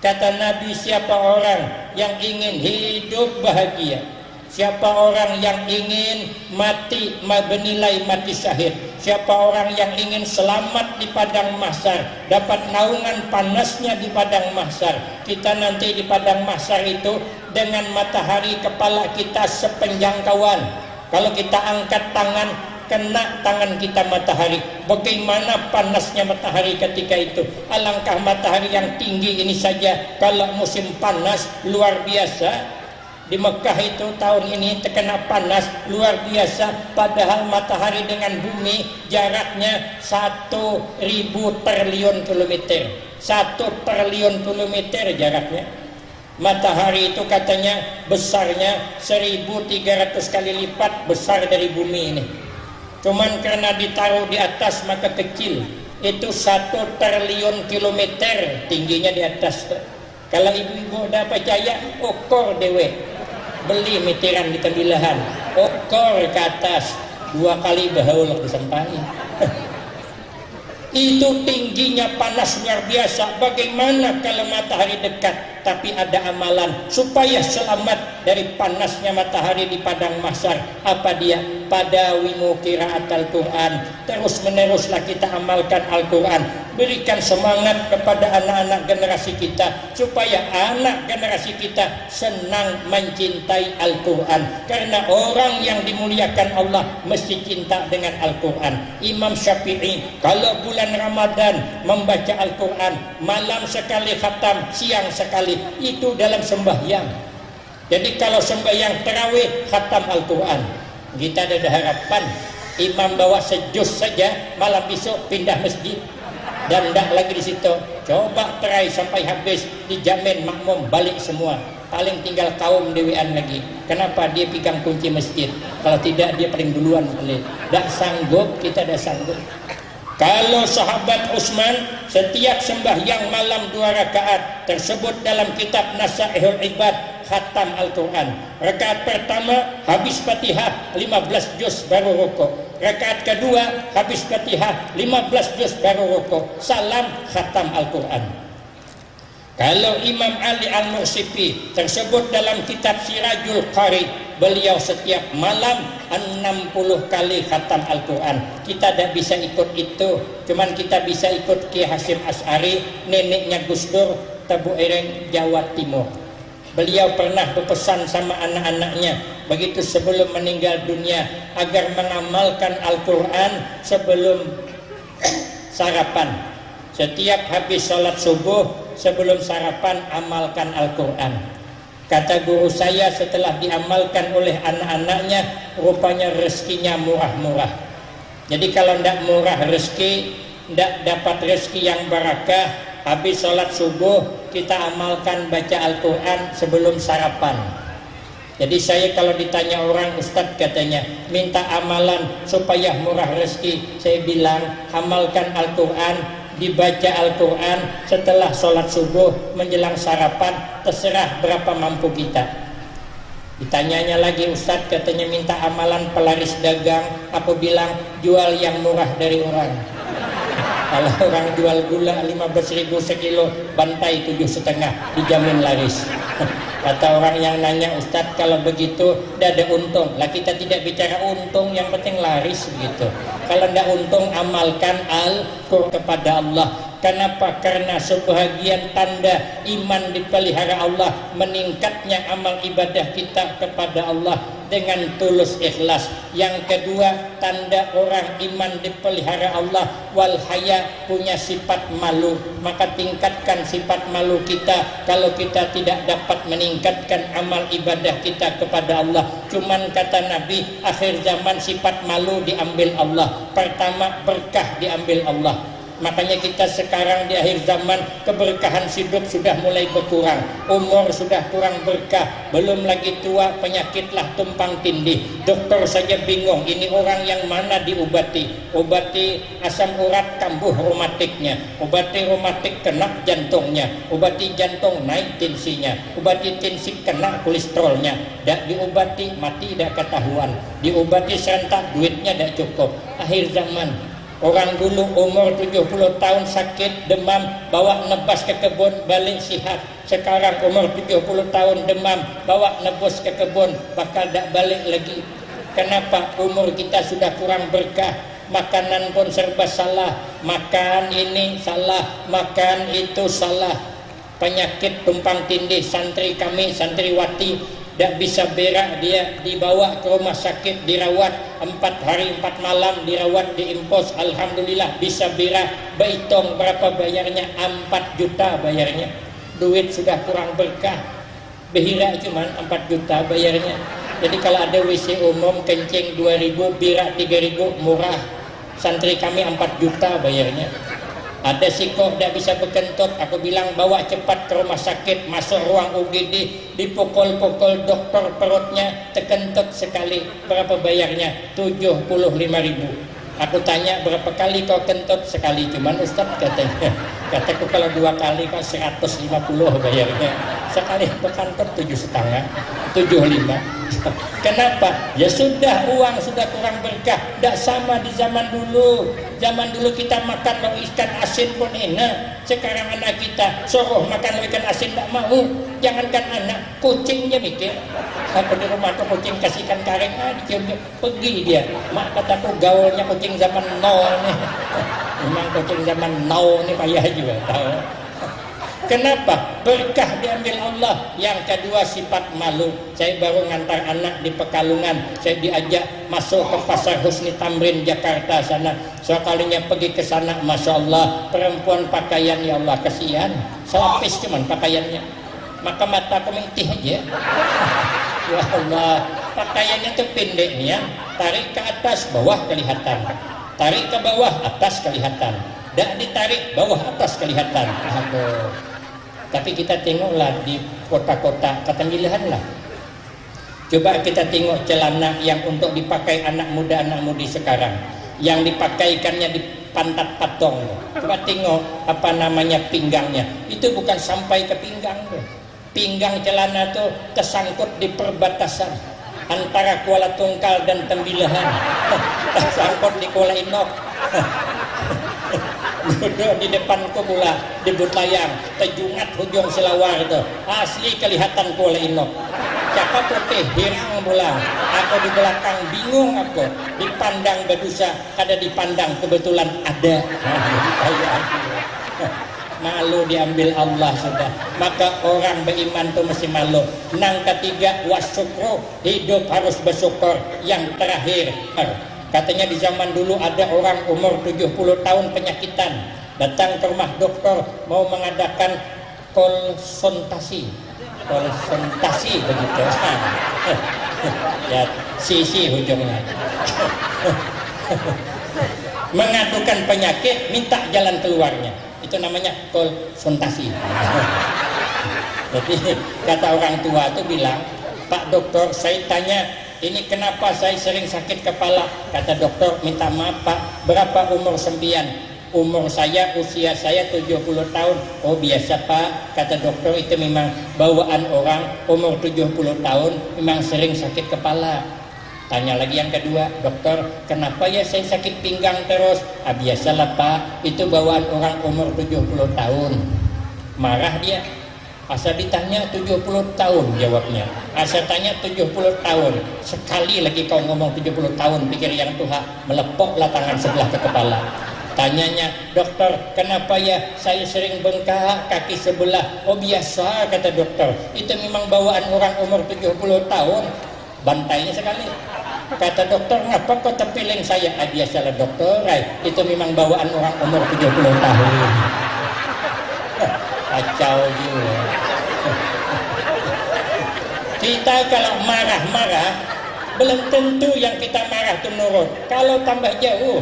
Kata Nabi, siapa orang yang ingin hidup bahagia, siapa orang yang ingin mati bernilai mati syahid, siapa orang yang ingin selamat di padang mahsyar, dapat naungan panasnya di padang mahsyar. Kita nanti di padang mahsyar itu dengan matahari kepala kita sepenjangkauan. Kalau kita angkat tangan, kena tangan kita matahari. Bagaimana panasnya matahari ketika itu. Alangkah matahari yang tinggi ini saja kalau musim panas luar biasa. Di Mekah itu tahun ini terkena panas luar biasa, padahal matahari dengan bumi jaraknya 1.000 triliun kilometer. 1 triliun kilometer jaraknya. Matahari itu katanya besarnya 1.300 kali lipat besar dari bumi ini. Cuman karena ditaruh di atas maka kecil. Itu 1 triliun kilometer tingginya di atas. Kalau ibu-ibu udah percaya, ukur dewe, beli mitiran di tembilahan, ukur ke atas 2 kali bahaul disampahin. Itu tingginya panas luar biasa. Bagaimana kalau matahari dekat? Tapi ada amalan supaya selamat dari panasnya matahari di padang mahsyar. Apa dia? Padawimu qiraatal Quran. Terus meneruslah kita amalkan Al-Quran. Berikan semangat kepada anak-anak generasi kita supaya anak generasi kita senang mencintai Al-Quran. Karena orang yang dimuliakan Allah mesti cinta dengan Al-Quran. Imam Syafi'i kalau bulan Ramadan membaca Al-Quran, malam sekali khatam, siang sekali, itu dalam sembahyang. Jadi kalau sembahyang tarawih khatam Al-Quran. Kita ada harapan imam bawa sejus saja, malam besok pindah masjid dan tidak lagi di situ. Coba try sampai habis, dijamin makmum balik semua. Paling tinggal kaum dewean lagi. Kenapa? Dia pegang kunci masjid. Kalau tidak dia paling duluan balik. Tak sanggup, kita dah sanggup. Kalau sahabat Utsman setiap sembahyang malam 2 rakaat tersebut dalam kitab Nasaihul Ibad, khatam Al-Quran. Rakaat pertama habis Fatihah 15 juz baru rukuk. Rakaat kedua habis Fatihah 15 juz baru rukuk. Salam, khatam Al-Quran. Kalau Imam Ali Al-Mursifi tersebut dalam kitab Sirajul Qari, beliau setiap malam 60 kali khatam Al-Quran. Kita tidak bisa ikut itu, cuman kita bisa ikut Ki Hasyim Asy'ari, neneknya Gus Dur, Tebu Ireng, Jawa Timur. Beliau pernah berpesan sama anak-anaknya begitu sebelum meninggal dunia agar mengamalkan Al-Quran sebelum sarapan. Setiap habis sholat subuh sebelum sarapan amalkan Al-Quran. Kata guru saya, setelah diamalkan oleh anak-anaknya, rupanya rezekinya murah-murah. Jadi kalau tidak murah rezeki, tidak dapat rezeki yang barakah, habis sholat subuh kita amalkan baca Al-Quran sebelum sarapan. Jadi saya kalau ditanya orang, Ustadz katanya minta amalan supaya murah rezeki, saya bilang amalkan Al-Quran, dibaca Al-Quran setelah sholat subuh menjelang sarapan, terserah berapa mampu kita. Ditanyanya lagi, Ustadz katanya minta amalan pelaris dagang, aku bilang jual yang murah dari orang. Kalau orang jual gula 15.000 sekilo, bantai 7,5, dijamin laris. Kata orang yang nanya, Ustadz kalau begitu tidak ada untung. Lah kita tidak bicara untung, yang penting laris begitu. Kalau tidak untung, amalkan Al-Quran kepada Allah. Kenapa? Karena sebahagian tanda iman dipelihara Allah, meningkatnya amal ibadah kita kepada Allah dengan tulus ikhlas. Yang kedua, tanda orang iman dipelihara Allah, wal haya, punya sifat malu. Maka tingkatkan sifat malu kita kalau kita tidak dapat meningkatkan amal ibadah kita kepada Allah. Cuman kata Nabi, akhir zaman sifat malu diambil Allah. Pertama, berkah diambil Allah. Makanya kita sekarang di akhir zaman keberkahan hidup sudah mulai berkurang, umur sudah kurang berkah, belum lagi tua penyakitlah tumpang tindih. Dokter saja bingung ini orang yang mana diobati. Obati asam urat kambuh reumatiknya, obati reumatik kena jantungnya, obati jantung naik tensinya, obati tensi kena kolesterolnya. Dak diobati mati dak ketahuan, diobati serentak duitnya dak cukup. Akhir zaman. Orang dulu umur 70 tahun sakit demam bawa nebas ke kebun balik sihat. Sekarang umur 70 tahun demam bawa nebus ke kebun bakal tak balik lagi. Kenapa? Umur kita sudah kurang berkah. Makanan pun serba salah, makan ini salah, makan itu salah. Penyakit tumpang tindih. Santri kami, santriwati tidak bisa berak, dia dibawa ke rumah sakit, dirawat 4 hari 4 malam, dirawat di Impos. Alhamdulillah bisa berak. Berhitung berapa bayarnya? 4 juta bayarnya. Duit sudah kurang berkah, berak cuma 4 juta bayarnya. Jadi kalau ada WC umum kencing 2.000, berak 3.000, murah. Santri kami 4 juta bayarnya. Ada sikoh tidak bisa berkentut, aku bilang bawa cepat ke rumah sakit, masuk ruang UGD, dipukul-pukul dokter perutnya, terkentut sekali. Berapa bayarnya? 75.000. Aku tanya berapa kali kau kentut? Sekali cuman Ustaz katanya. Kataku kalau 2 kali kau 150 bayarnya. Sekali berkentut 7,5, 75. Kenapa? Ya sudah, uang sudah kurang berkah. Tidak sama di zaman dulu. Zaman dulu kita makan lauk ikan asin pun enak. Sekarang anak kita suruh makan lauk ikan asin tidak mau. Jangankan anak, kucingnya mikir. Aku di rumah tuh kucing kasih ikan karing, dicium, pergi dia. Mak kataku gaulnya kucing zaman now nih. Memang kucing zaman now nih payah juga tahu. Kenapa? Berkah diambil Allah. Yang kedua sifat malu. Saya baru ngantar anak di Pekalongan. Saya diajak masuk ke Pasar Husni Tamrin Jakarta sana. Sekalinya pergi ke sana, Masya Allah, perempuan pakaian ya Allah kasihan. Selapis cuman pakaiannya. Maka mataku mentih aja. Ya Allah, pakaiannya itu pendeknya. Tarik ke atas, bawah kelihatan. Tarik ke bawah, atas kelihatan. Tak ditarik, bawah atas kelihatan. Aduh. Tapi kita tengoklah di kota-kota, kata pilihan lah. Coba kita tengok celana yang untuk dipakai anak muda, anak mudi sekarang. Yang dipakaikannya di pantat patong. Coba tengok apa namanya pinggangnya. Itu bukan sampai ke pinggang. Pinggang celana itu tersangkut di perbatasan antara Kuala Tungkal dan Tembilahan. Tersangkut di Kuala Inok. Duduk di depanku pula di Butlayang, terjungat hujung Selawar itu asli kelihatan Kuala Inok. Cakap putih hirang pulang. Aku di belakang bingung, aku dipandang berdosa, kada dipandang kebetulan ada. Malu diambil Allah sudah. Maka orang beriman itu mesti malu. Nang ketiga wasyukru, hidup harus bersyukur. Yang terakhir, katanya di zaman dulu ada orang umur 70 tahun penyakitan, datang ke rumah dokter mau mengadakan konsultasi begitu. Ya sisi hujungnya. Mengadukan penyakit, minta jalan keluarnya. Itu namanya konsultasi. Jadi kata orang tua itu bilang, Pak dokter, saya tanya ini kenapa saya sering sakit kepala. Kata dokter, minta maaf Pak, berapa umur 9? Umur saya, usia saya 70 tahun. Oh biasa Pak, kata dokter, itu memang bawaan orang umur 70 tahun memang sering sakit kepala. Tanya lagi yang kedua, dokter, kenapa ya saya sakit pinggang terus? Ah biasalah Pak, itu bawaan orang umur 70 tahun. Marah dia. Asal ditanya 70 tahun jawabnya. Asal tanya 70 tahun. Sekali lagi kau ngomong 70 tahun, pikir yang Tuhan, melepoklah tangan sebelah ke kepala. Tanyanya, dokter, kenapa ya saya sering bengkak kaki sebelah? Oh biasa, kata dokter. Itu memang bawaan orang umur 70 tahun. Bantainya sekali. Kata dokter, ngapa kau terpiling saya? Ah biasalah dokter, itu memang bawaan orang umur 70 tahun. Kacau juga. Kita kalau marah-marah belum tentu yang kita marah itu nurut. Kalau tambah jauh,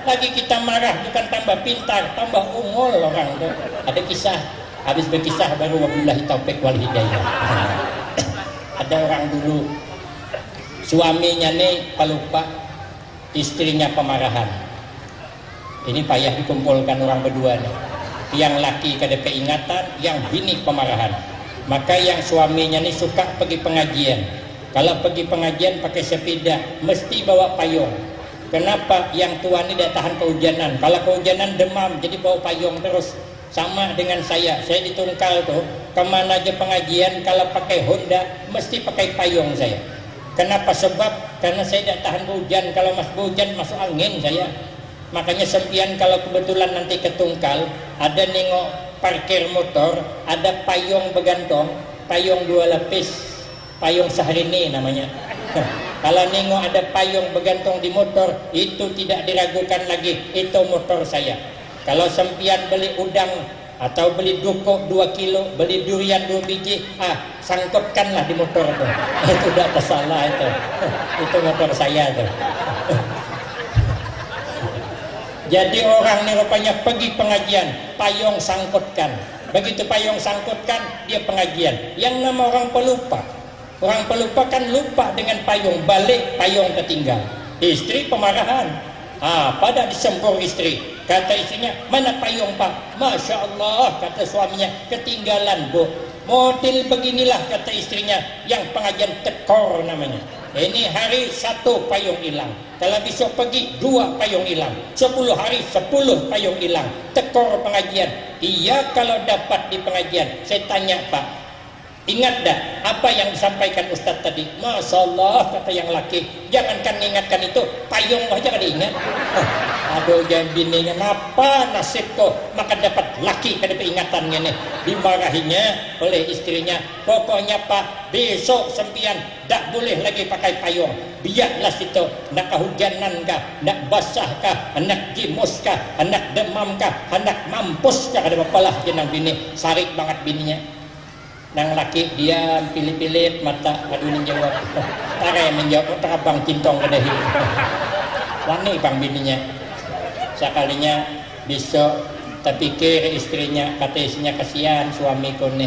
Lagi kita marah bukan tambah pintar, tambah ungol orang tuh. Ada kisah, habis berkisah baru wabillahi taufik wal hidayah. Ada orang dulu, suaminya nih pelupa, istrinya pemarahan. Ini payah dikumpulkan orang berdua nih. Yang laki kada keingatan, yang bini pemarahan. Maka yang suaminya nih suka pergi pengajian. Kalau pergi pengajian pakai sepeda, mesti bawa payung. Kenapa? Yang tua ini tidak tahan kehujanan. Kalau kehujanan demam, jadi bawa payung terus. Sama dengan saya di Tungkal tuh, kemana aja pengajian kalau pakai Honda, mesti pakai payung saya. Kenapa? Sebab karena saya tidak tahan hujan. Kalau hujan masuk angin saya. Makanya sempian kalau kebetulan nanti ke Tungkal, ada nengok parkir motor, ada payung bergantung, payung 2 lapis, payung Syahrini namanya. Kalau nengok ada payung bergantung di motor, itu tidak diragukan lagi, itu motor saya. Kalau sempian beli udang atau beli dukuk 2 kilo, beli durian 2 biji, sangkutkanlah di motor itu. Itu tidak salah itu. Itu motor saya tuh. Jadi orang ini rupanya pergi pengajian, payung sangkutkan. Begitu payung sangkutkan, dia pengajian. Yang nama orang pelupa. Orang pelupa kan lupa dengan payung, balik payung ketinggal. Istri pemarahan. Pada disembur istri. Kata istrinya, mana payung pak? Masya Allah, kata suaminya, ketinggalan bu. Model beginilah kata istrinya, yang pengajian tekor namanya. Ini hari 1 payung hilang. Kalau besok pergi 2 payung hilang. 10 hari 10 payung hilang. Tekor pengajian. Iya kalau dapat di pengajian. Saya tanya pak, ingat dah apa yang disampaikan Ustadz tadi? Masya Allah kata yang laki. Jangankan mengingatkan itu, payung aja kan diingat. Aduh jangan bininya, apa nasibku? Maka dapat laki kada peringatannya nih. Dimarahinya oleh istrinya. Pokoknya pak, besok sempian tak boleh lagi pakai payung. Biarlah situ, nak kehujanan kah, nak basah kah, nak gimus kah, nak demam kah, nak mampus kah, ada apalah jenang bini. Sarik banget bininya. Nang laki dia pilih-pilih mata, aduh ini jawab. Tare menjawab, terabang cintong kedahi. Wani bang bininya. Sekalinya besok terpikir istrinya, kata istrinya, kasihan suamiku nih.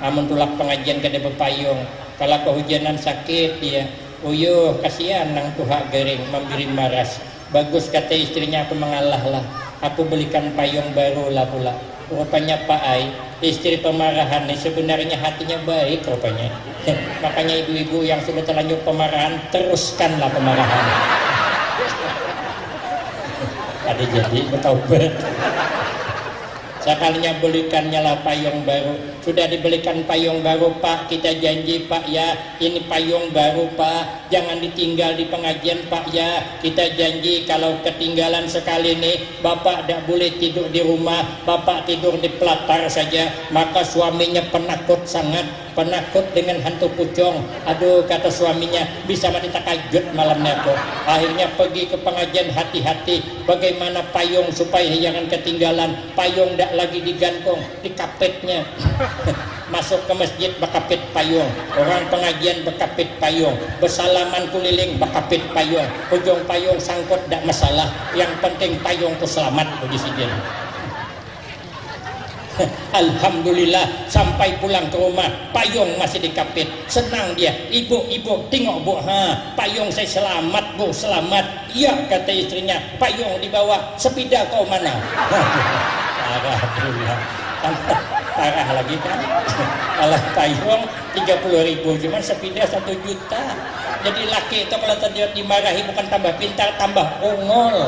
Amun tulak pengajian kada berpayung. Kalau kehujanan sakit dia, uyuh kasihan nang tuha gering memberi maras. Bagus kata istrinya, aku mengalah lah. Aku belikan payung baru lah pula. Rupanya Pak Ai, istri pemarahan nih sebenarnya hatinya baik rupanya. Makanya ibu-ibu yang sudah terlanjur pemarahan, teruskanlah pemarahan. Ada jadi bertaubat. Sekalinya belikannya lah payung baru. Sudah dibelikan payung baru pak, kita janji pak ya, ini payung baru pak, jangan ditinggal di pengajian pak ya. Kita janji kalau ketinggalan sekali nih, bapak tidak boleh tidur di rumah, bapak tidur di pelatar saja. Maka suaminya penakut sangat, penakut dengan hantu pucung. Aduh kata suaminya, bisa mati takajud malamnya kok. Akhirnya pergi ke pengajian, hati-hati bagaimana payung supaya jangan ketinggalan. Payung tidak lagi digantung di kapetnya. Masuk ke masjid berkapit payung, orang pengajian berkapit payung, bersalaman keliling berkapit payung, ujung payung sangkut tidak masalah, yang penting payung itu selamat di sini. Alhamdulillah sampai pulang ke rumah payung masih dikapit, senang dia. Ibu tengok bu, payung saya selamat bu, selamat. Iya kata istrinya, payung dibawa, sepeda kau mana? Parah lagi kan. Kalau payung 30.000, cuman sepeda 1 juta. Jadi laki itu kalau tadi dimarahi bukan tambah pintar, tambah ungol.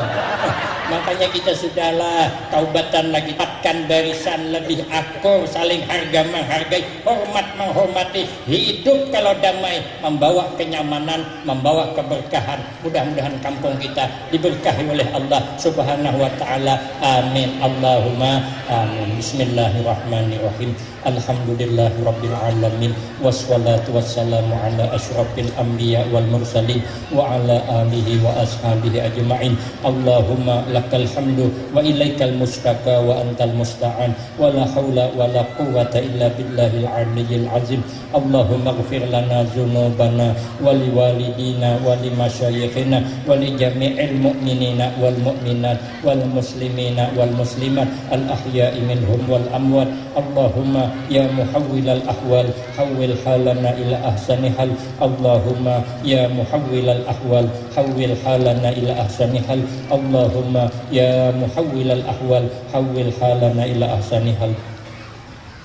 Makanya kita sudahlah taubatan lagi, patkan barisan lebih akur, saling harga menghargai, hormat menghormati, hidup kalau damai, membawa kenyamanan, membawa keberkahan. Mudah-mudahan kampung kita diberkahi oleh Allah Subhanahu wa taala. Amin. Allahumma amin. Bismillahirrahmanirrahim. Alhamdulillahirabbil alamin, wassalatu wassalamu ala asyrafil anbiya wal mursalin wa ala alihi wa ashabihi ajma'in. Allahumma lakal hamdu wa ilaikal mustaka wa antal musta'an wa la hawla wa la quwwata illa billahil aliyyil azim. Allahumma ighfir lana dzunubana wa liwalidina wa limasyayikhina wa li jami'il mu'minina wal mu'minat wal muslimina wal muslimat al ahya'i minhum wal amwat. Allahumma ya muhawwilal ahwal hawwil halana ila ahsani hal. Allahumma ya muhawwilal ahwal hawwil halana ila ahsani hal. Allahumma ya muhawwilal ahwal hawwil halana ila ahsani hal.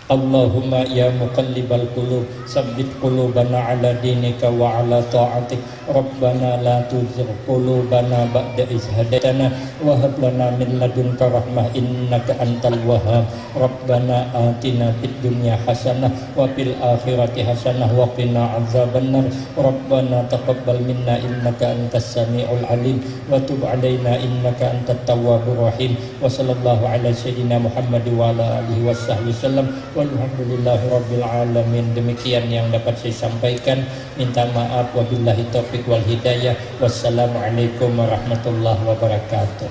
Allahumma ya muqallibal qulub sabbit qulubana ala dinika wa ala ta'atik. Rabbana la tuzigh qulubana ba'da idh hadaitana wa hab lana min ladunka rahmah innaka antal wahhab. Rabbana atina fid dunya hasanah wa fil akhirati hasanah wa qina adzabannar. Rabbana taqabbal minna innaka antas samiul alim wa tub alaina innaka antat tawwabur rahim. Wa sallallahu ala sayyidina Muhammad wa ala alihi washabbihi wasallam. Walhamdulillahi rabbil alamin. Demikian yang dapat saya sampaikan. Minta maaf, wabillahi taufiq wal hidayah. Wassalamualaikum warahmatullahi wabarakatuh.